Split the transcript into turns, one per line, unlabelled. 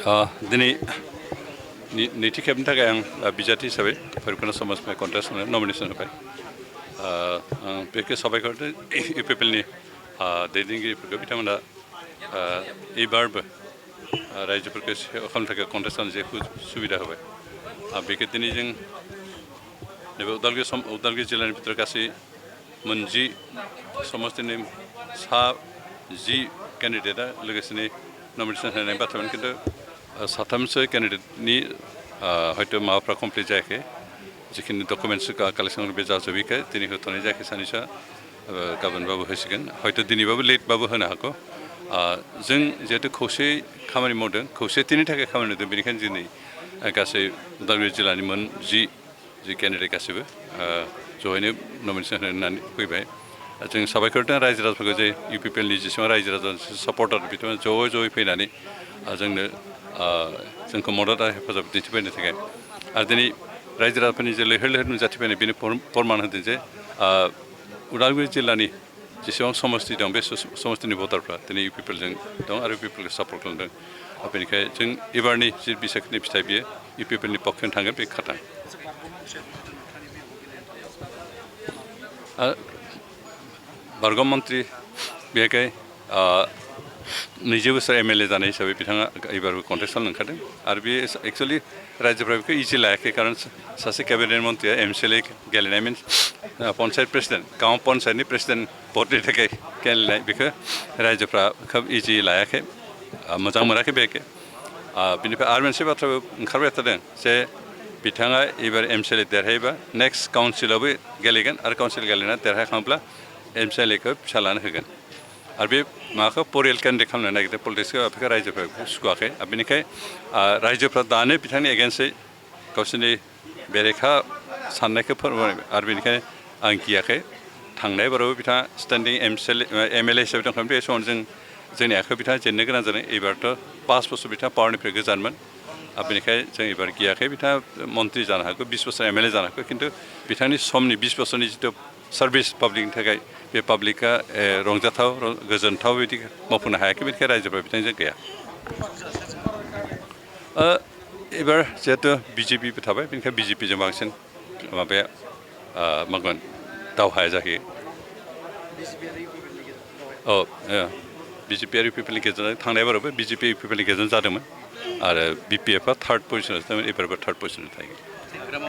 दिनै नैथि खेबनि थाखाय आं बिजाथि हिसाबै भैरबकुन्द समाजनिफ्राय कन्टेस्ट होनो नमिनेसन होबाय। बेखौ साबायखर इउपिपिएलनि दैदेनगिरिफोरखौ बिथांमोना एबारबो रायजोफोरखौ खालामनो थाखाय कन्टेस्ट खालामनो जे सुबिदा होबाय। बेखौ दिनै जों नैबे उदालगुरि जिल्लानि भितराव गासै मोनजि समस्तिनि सा 10 केन्डिडेटआ लोगोसेनो नमिनेसन होनाय बाथ्रामोन खिन्थु साथामसो केन्डिडेटनि हयथ' माबाफ्रा कमप्लिट जायाखै जिखिनि डकुमेन्टस कालेक्सन बे जाजोबैखाय दिनै होथ'नाय जायाखै सानैसोआ गाबोनबाबो होसिगोन हयथ' दिनैबाबो लेटबाबो होनो हागौ। जों जिहेतु खौसेयै खामानि मावदों खौसेथिनि थाखाय खामानि मावदों बेनिखायनो दिनै गासै उदालगुरि जिल्लानि मोन 10 केन्डिडेट गासैबो जयैनो नमिनेसन होनानै फैबाय। जों साबायखर होदों रायजो राजाफोरखौ जे इउपिपिएलनि जेसेबां रायजो राजा सापर्टार बिथांमोना ज'यै फैनानै जोंखौ मदद आरो हेफाजाब दिन्थिफैनो थाखाय आरो दिनै रायजो राजाफोरनि जे लैहोर लैहोर नुजाथिफैनाय बेनो फोरमान होदों जे उदालगुरि जिल्लानि जेसेबां समस्ति दं बे समस्तिनि भटारफ्रा दिनै इउपिपिएलजों दं आरो इउपिपिएलखौ सापर्ट खालामदों। बेनिखायनो जों एबारनि जि बिसायख'थिनि फिथाइ बियो इउपिपिएलनि पक्षजों थांगोन बे खाथां। बारग' मन्त्रि बेहाय 20 बोसोर एमएलए जानाय हिसाबै बिथाङा एबारबो कन्टेस्ट खालामनो ओंखारदों आरो बे एक्सुवेलि रायजोफ्रा बेखौ इजि लायाखै खारन सासे केबिनेट मन्त्रिया एमसिएलए गेलेनाय मिन्स पन्सायत प्रेसिडेन्ट गाँव पन्सायतनि प्रेसिडेन्ट भटनि थाखाय गेलेनाय बेखौ रायजोफ्रा खोब इजि लायाखै मोजां मोनाखै बेखौ। बिनिफ्राय आरो मोनसे बाथ्राबो ओंखारबाय थादों जे बिथाङा एबार एमसिएलए देरहायोबा नेक्स्ट काउन्सिलावबो गेलेगोन आरो काउन्सिल गेलेनानै देरहाखांब्ला एमसिएलएखौ फिसालानो होगोन आरो बे माबाखौ परियाल केन्डिडेट खालामनो नागिरदों पलिटिक्सखौ बेखौ रायजोफ्रा सुखुवाखै आरो बेनिखायनो रायजोफ्रा दानो बिथांनि एगेन्स्टै गावसोरनि बेरेखा साननायखौ फोरमायबाय आरो बेनिखायनो आं गियाखै थांनाय बारावबो बिथाङा स्टेन्डिं एमएलए हिसाबै दंखायोमोन बे समाव जोंनि आखायाव बिथाङा जेननो गोनां जादों एबारथ' 5 बोसोर बिथाङा पावारनिफ्राय गोजानमोन आरो बेनिखायनो जों एबार गियाखै बिथाङा मन्त्रि जानो हागौ 20 बोसोर एमएलए जानो हागौ खिन्थु बिथांनि समनि 20 बोसोरनि जिथु सार्भिस पाब्लिकनि थाखाय बे पाब्लिकआ रंजाथाव गोजोनथाव बिदि मावफुंनो हायाखै बेनिखायनो रायजोफ्रा बिथांजों गैया। एबार जिहेतु बिजेपिबो थाबाय बेनिखायनो बिजेपिजों बांसिन माबाया मागोन दावहाया जाहैयो। बिजेपि आरो इउपिपिएलनि गेजेराव थांनाय बारावबो बिजेपि इउपिपिएलनि गेजेराव जादोंमोन आरो बिपिएफआ 3rd पजिसनाव थारमाने एबारबो 3rd पजिसनाव थायो।